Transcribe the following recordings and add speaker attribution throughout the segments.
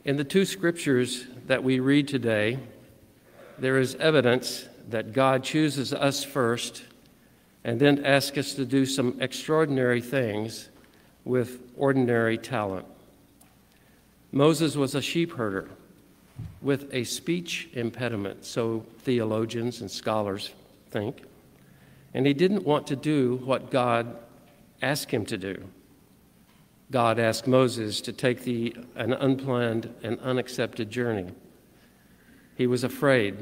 Speaker 1: In the two scriptures that we read today, there is evidence that God chooses us first and then asks us to do some extraordinary things with ordinary talent. Moses was a sheep herder with a speech impediment, so theologians and scholars think, and he didn't want to do what God asked him to do. God asked Moses to take an unplanned and unaccepted journey. He was afraid.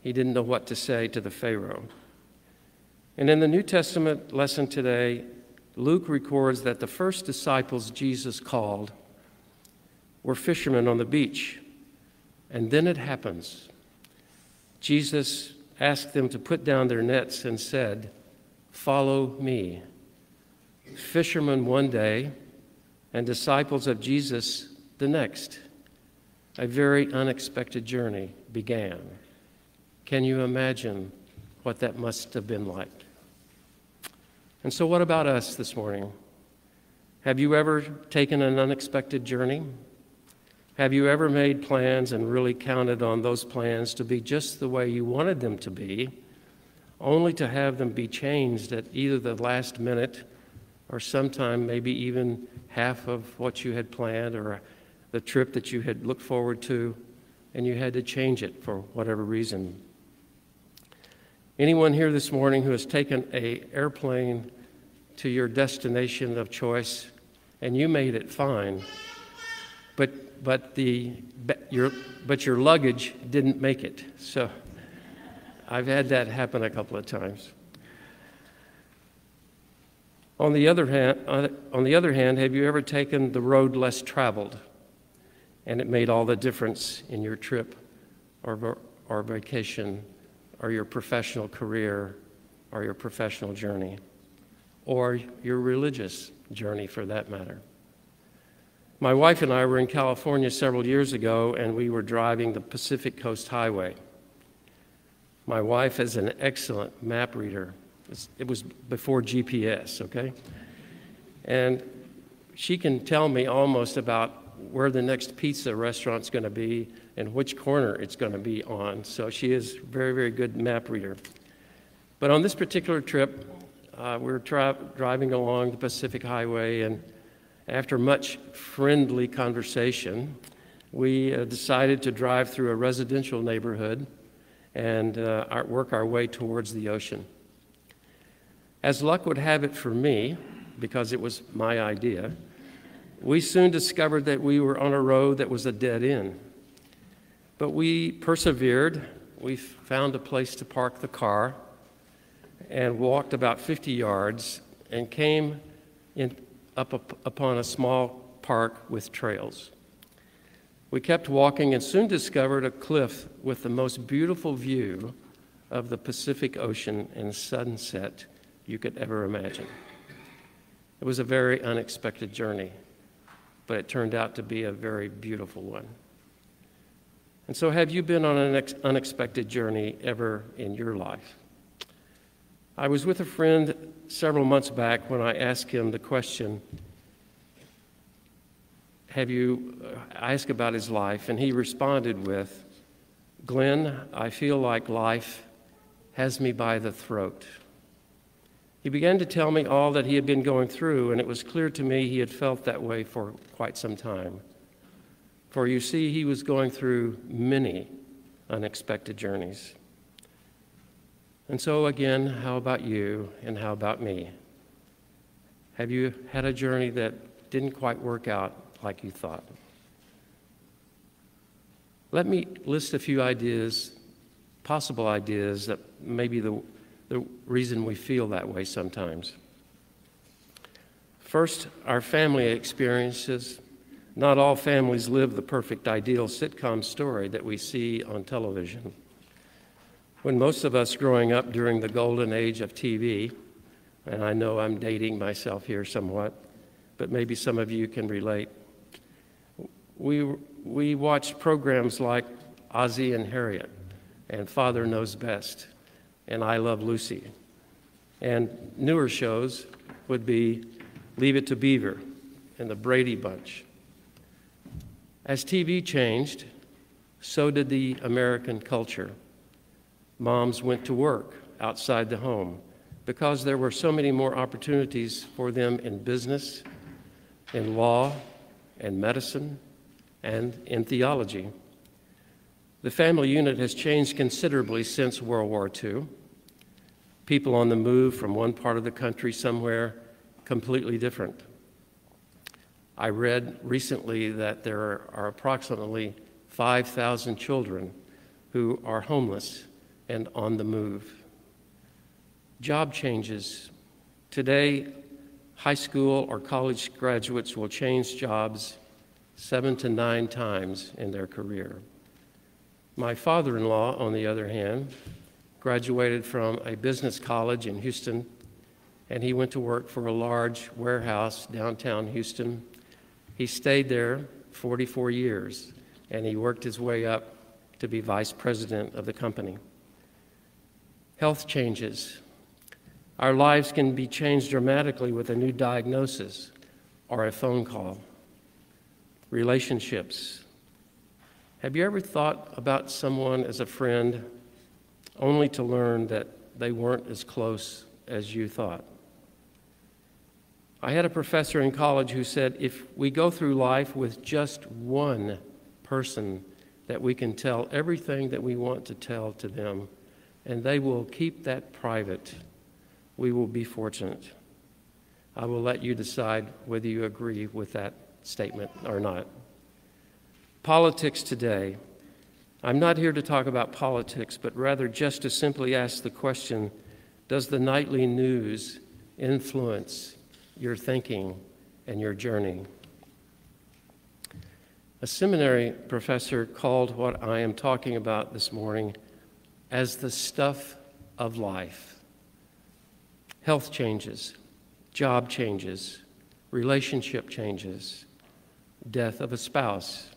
Speaker 1: He didn't know what to say to the Pharaoh. And in the New Testament lesson today, Luke records that the first disciples Jesus called were fishermen on the beach. And then it happens. Jesus asked them to put down their nets and said, "Follow me." Fishermen one day and disciples of Jesus the next. A very unexpected journey began. Can you imagine what that must have been like? And so what about us this morning? Have you ever taken an unexpected journey? Have you ever made plans and really counted on those plans to be just the way you wanted them to be, only to have them be changed at either the last minute or sometime maybe even half of what you had planned or the trip that you had looked forward to, and you had to change it for whatever reason? Anyone here this morning who has taken an airplane to your destination of choice and you made it fine, but your luggage didn't make it? So I've had that happen a couple of times. On the other hand, have you ever taken the road less traveled and it made all the difference in your trip or vacation or your professional career or your professional journey or your religious journey for that matter? My wife and I were in California several years ago, and we were driving the Pacific Coast Highway. My wife is an excellent map reader. It was before GPS, okay? And she can tell me almost about where the next pizza restaurant's going to be and which corner it's going to be on. So she is a very, very good map reader. But on this particular trip, we were driving along the Pacific Highway, and after much friendly conversation, we decided to drive through a residential neighborhood and work our way towards the ocean. As luck would have it for me, because it was my idea, we soon discovered that we were on a road that was a dead end. But we persevered. We found a place to park the car and walked about 50 yards and came upon a small park with trails. We kept walking and soon discovered a cliff with the most beautiful view of the Pacific Ocean and sunset you could ever imagine. It was a very unexpected journey, but it turned out to be a very beautiful one. And so have you been on an unexpected journey ever in your life? I was with a friend several months back when I asked him the question, I asked about his life, and he responded with, "Glenn, I feel like life has me by the throat." He began to tell me all that he had been going through, and it was clear to me he had felt that way for quite some time. For you see, he was going through many unexpected journeys. And so again, how about you and how about me? Have you had a journey that didn't quite work out like you thought? Let me list a few ideas, possible ideas, that may be the reason we feel that way sometimes. First, our family experiences. Not all families live the perfect, ideal sitcom story that we see on television. When most of us growing up during the golden age of TV, and I know I'm dating myself here somewhat, but maybe some of you can relate, we watched programs like Ozzie and Harriet and Father Knows Best and I Love Lucy. And newer shows would be Leave It to Beaver and the Brady Bunch. As TV changed, so did the American culture. Moms went to work outside the home because there were so many more opportunities for them in business, in law, and medicine, and in theology. The family unit has changed considerably since World War II. People on the move from one part of the country somewhere completely different. I read recently that there are approximately 5,000 children who are homeless and on the move. Job changes. Today, high school or college graduates will change jobs 7 to 9 times in their career. My father-in-law, on the other hand, graduated from a business college in Houston, and he went to work for a large warehouse downtown Houston. He stayed there 44 years, and he worked his way up to be vice president of the company. Health changes. Our lives can be changed dramatically with a new diagnosis or a phone call. Relationships. Have you ever thought about someone as a friend only to learn that they weren't as close as you thought? I had a professor in college who said if we go through life with just one person that we can tell everything that we want to tell to them, and they will keep that private, we will be fortunate. I will let you decide whether you agree with that statement or not. Politics today. I'm not here to talk about politics, but rather just to simply ask the question, does the nightly news influence your thinking and your journey? A seminary professor called what I am talking about this morning as the stuff of life. Health changes, job changes, relationship changes, death of a spouse,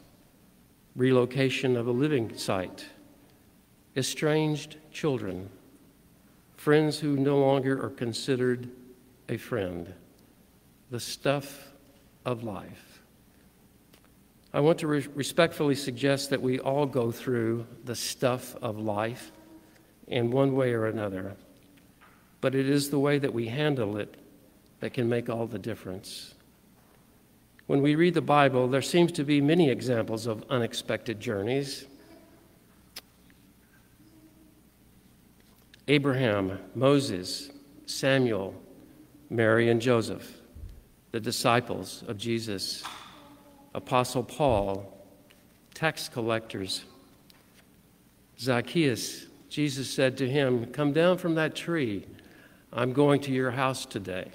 Speaker 1: relocation of a living site, estranged children, friends who no longer are considered a friend, the stuff of life. I want to respectfully suggest that we all go through the stuff of life in one way or another, but it is the way that we handle it that can make all the difference. When we read the Bible, there seems to be many examples of unexpected journeys. Abraham, Moses, Samuel, Mary and Joseph, the disciples of Jesus, Apostle Paul, tax collectors. Zacchaeus, Jesus said to him, "Come down from that tree. I'm going to your house today."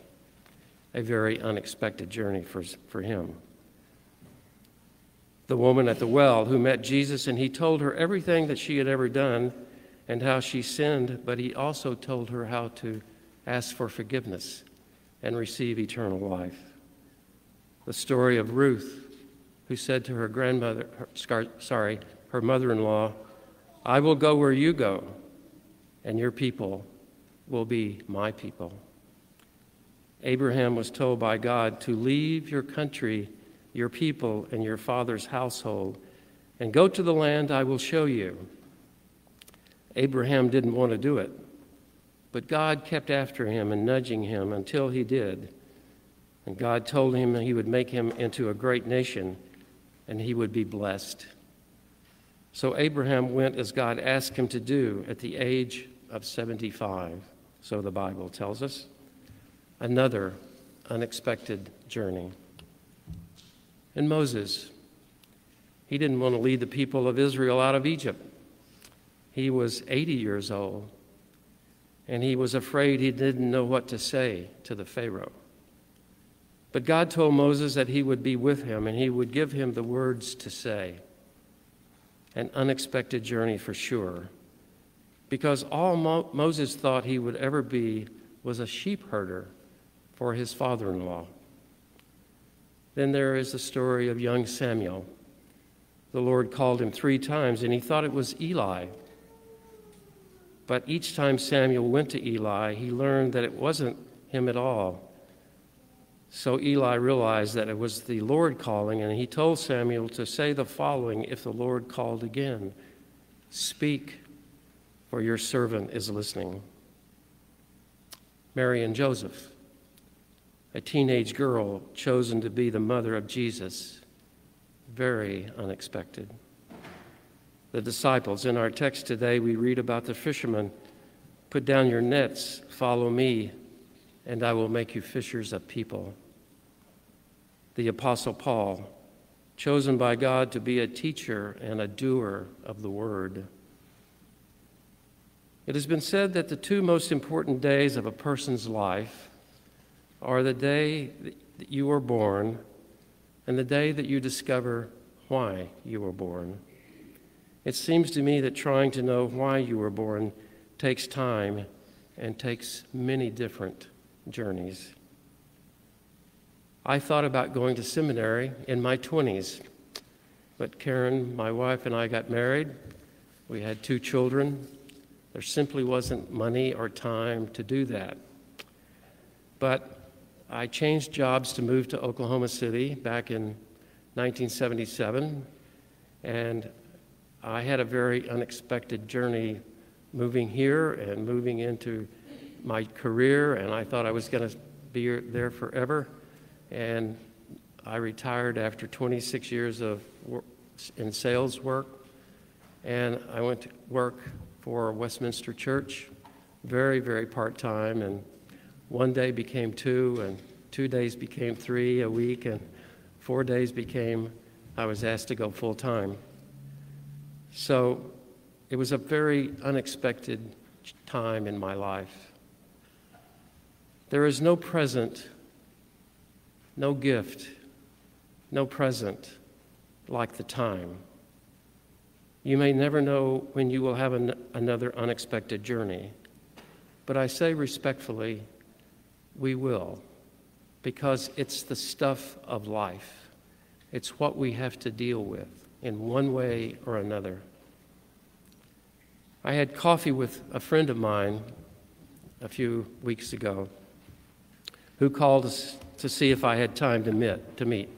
Speaker 1: A very unexpected journey for him. The woman at the well who met Jesus, and he told her everything that she had ever done and how she sinned, but he also told her how to ask for forgiveness and receive eternal life. The story of Ruth, who said to her her mother-in-law, "I will go where you go, and your people will be my people." Abraham was told by God to leave your country, your people, and your father's household, and go to the land I will show you. Abraham didn't want to do it, but God kept after him and nudging him until he did. And God told him he would make him into a great nation, and he would be blessed. So Abraham went as God asked him to do at the age of 75, so the Bible tells us. Another unexpected journey. And Moses, he didn't want to lead the people of Israel out of Egypt. He was 80 years old, and he was afraid he didn't know what to say to the Pharaoh. But God told Moses that he would be with him, and he would give him the words to say. An unexpected journey for sure, because all Moses thought he would ever be was a sheep herder for his father-in-law. Then there is the story of young Samuel. The Lord called him 3 times, and he thought it was Eli. But each time Samuel went to Eli, he learned that it wasn't him at all. So Eli realized that it was the Lord calling, and he told Samuel to say the following if the Lord called again: "Speak, for your servant is listening." Mary and Joseph, a teenage girl chosen to be the mother of Jesus, very unexpected. The disciples, in our text today, we read about the fishermen. "Put down your nets, follow me, and I will make you fishers of people." The Apostle Paul, chosen by God to be a teacher and a doer of the word. It has been said that the two most important days of a person's life are the day that you were born and the day that you discover why you were born. It seems to me that trying to know why you were born takes time and takes many different journeys. I thought about going to seminary in my 20s, but Karen, my wife, and I got married. We had 2 children. There simply wasn't money or time to do that. But I changed jobs to move to Oklahoma City back in 1977, and I had a very unexpected journey moving here and moving into my career, and I thought I was going to be there forever. And I retired after 26 years of work in sales work, and I went to work for Westminster Church, very, very part-time, and 1 day became 2, and 2 days became 3 a week, and 4 days became, I was asked to go full-time. So it was a very unexpected time in my life. There is no present, no gift, no present like the time. You may never know when you will have another unexpected journey, but I say respectfully, we will, because it's the stuff of life. It's what we have to deal with in one way or another. I had coffee with a friend of mine a few weeks ago who called us to see if I had time to meet.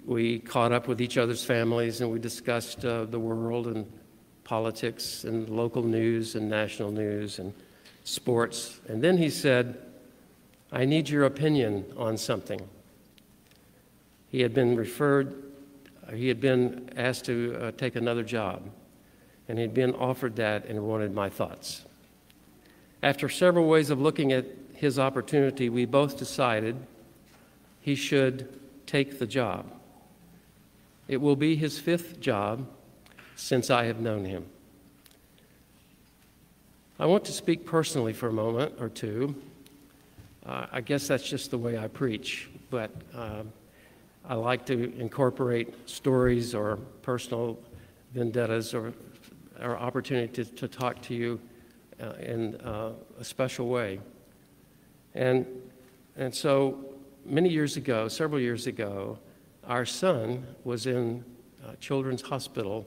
Speaker 1: We caught up with each other's families, and we discussed the world and politics and local news and national news and sports. And then he said, "I need your opinion on something." He had been asked to take another job, and he'd been offered that and wanted my thoughts. After several ways of looking at his opportunity, we both decided he should take the job. It will be his 5th job since I have known him. I want to speak personally for a moment or two. I guess that's just the way I preach, but I like to incorporate stories or personal vendettas or opportunity to talk to you in a special way. And so several years ago, our son was in Children's Hospital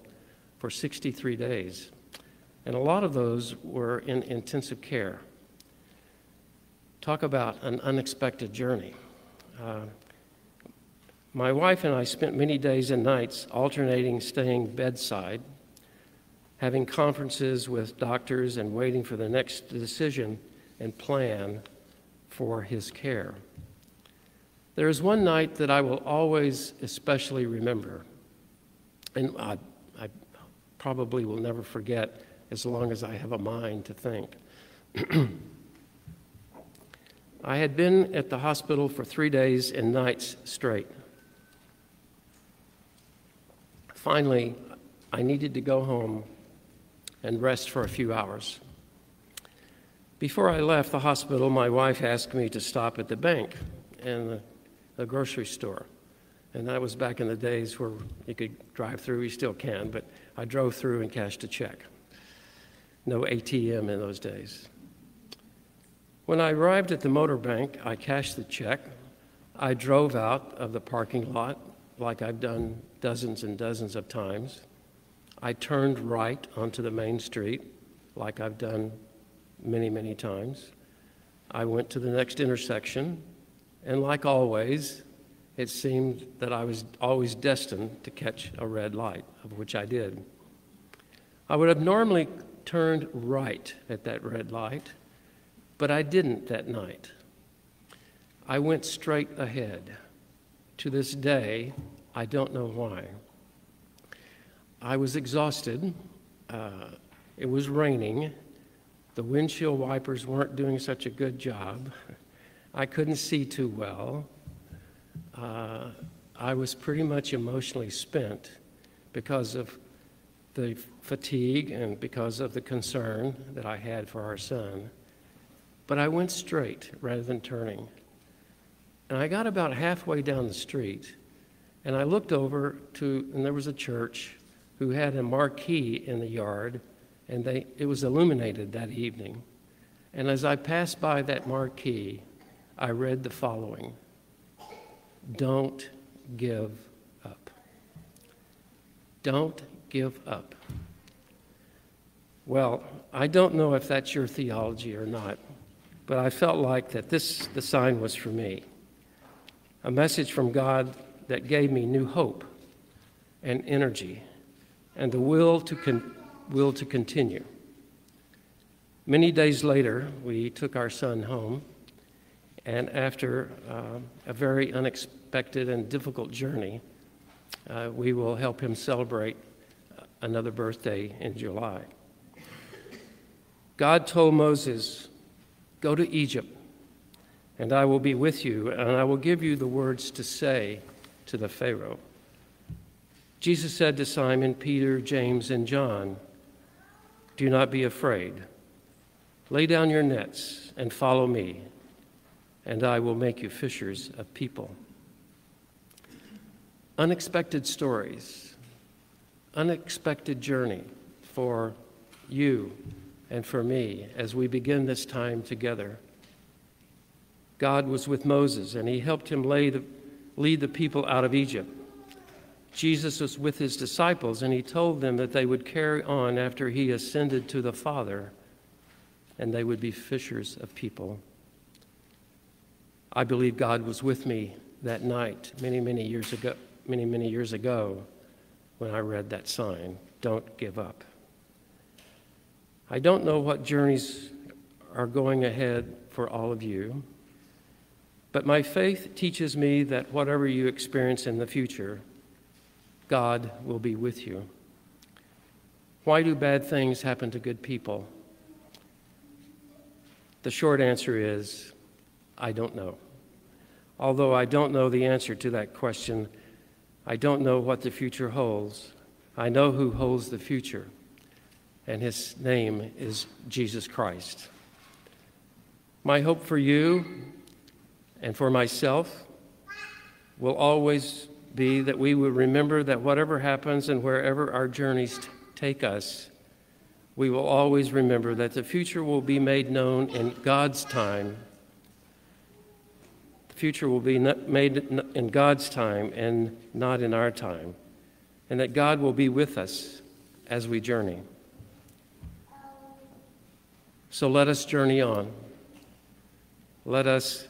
Speaker 1: for 63 days. And a lot of those were in intensive care. Talk about an unexpected journey. My wife and I spent many days and nights alternating staying bedside, having conferences with doctors and waiting for the next decision and plan for his care. There is one night that I will always especially remember, and I probably will never forget as long as I have a mind to think. I had been at the hospital for 3 days and nights straight. Finally, I needed to go home and rest for a few hours. Before I left the hospital, my wife asked me to stop at the bank and the grocery store. And that was back in the days where you could drive through. You still can, but I drove through and cashed a check. No ATM in those days. When I arrived at the motor bank, I cashed the check. I drove out of the parking lot like I've done dozens and dozens of times. I turned right onto the main street like I've done many, many times. I went to the next intersection, And like always, it seemed that I was always destined to catch a red light, of which I did. I would have normally turned right at that red light, but I didn't that night. I went straight ahead. To this day, I don't know why. I was exhausted. It was raining. The windshield wipers weren't doing such a good job. I couldn't see too well. I was pretty much emotionally spent because of the fatigue and because of the concern that I had for our son. But I went straight rather than turning. And I got about halfway down the street, and I looked over and there was a church who had a marquee in the yard, and it was illuminated that evening. And as I passed by that marquee, I read the following: "Don't give up. Don't give up." Well, I don't know if that's your theology or not, but I felt like that the sign was for me. A message from God that gave me new hope and energy and the will to continue. Many days later, we took our son home, and after a very unexpected and difficult journey, we will help him celebrate another birthday in July. God told Moses, "Go to Egypt, and I will be with you, and I will give you the words to say to the Pharaoh." Jesus said to Simon, Peter, James, and John, "Do not be afraid. Lay down your nets and follow me, and I will make you fishers of people." Unexpected stories, unexpected journey for you and for me as we begin this time together. God was with Moses, and he helped him lead the people out of Egypt. Jesus was with his disciples, and he told them that they would carry on after he ascended to the Father, and they would be fishers of people. I believe God was with me that night many years ago when I read that sign, "Don't give up." I don't know what journeys are going ahead for all of you, but my faith teaches me that whatever you experience in the future, God will be with you. Why do bad things happen to good people? The short answer is, I don't know. Although I don't know the answer to that question, I don't know what the future holds. I know who holds the future, and his name is Jesus Christ. My hope for you and for myself will always be that we will remember that whatever happens and wherever our journeys take us, we will always remember that the future will be made known in God's time. The future will be made in God's time and not in our time, and that God will be with us as we journey. So let us journey on. Let us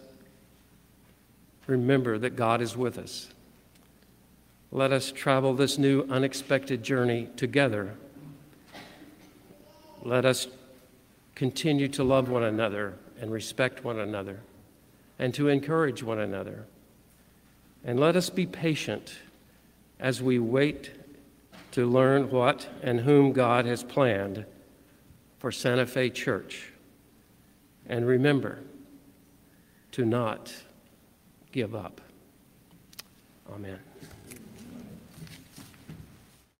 Speaker 1: remember that God is with us. Let us travel this new unexpected journey together. Let us continue to love one another and respect one another and to encourage one another. And let us be patient as we wait to learn what and whom God has planned for Santa Fe Church. And remember to not give up. Amen.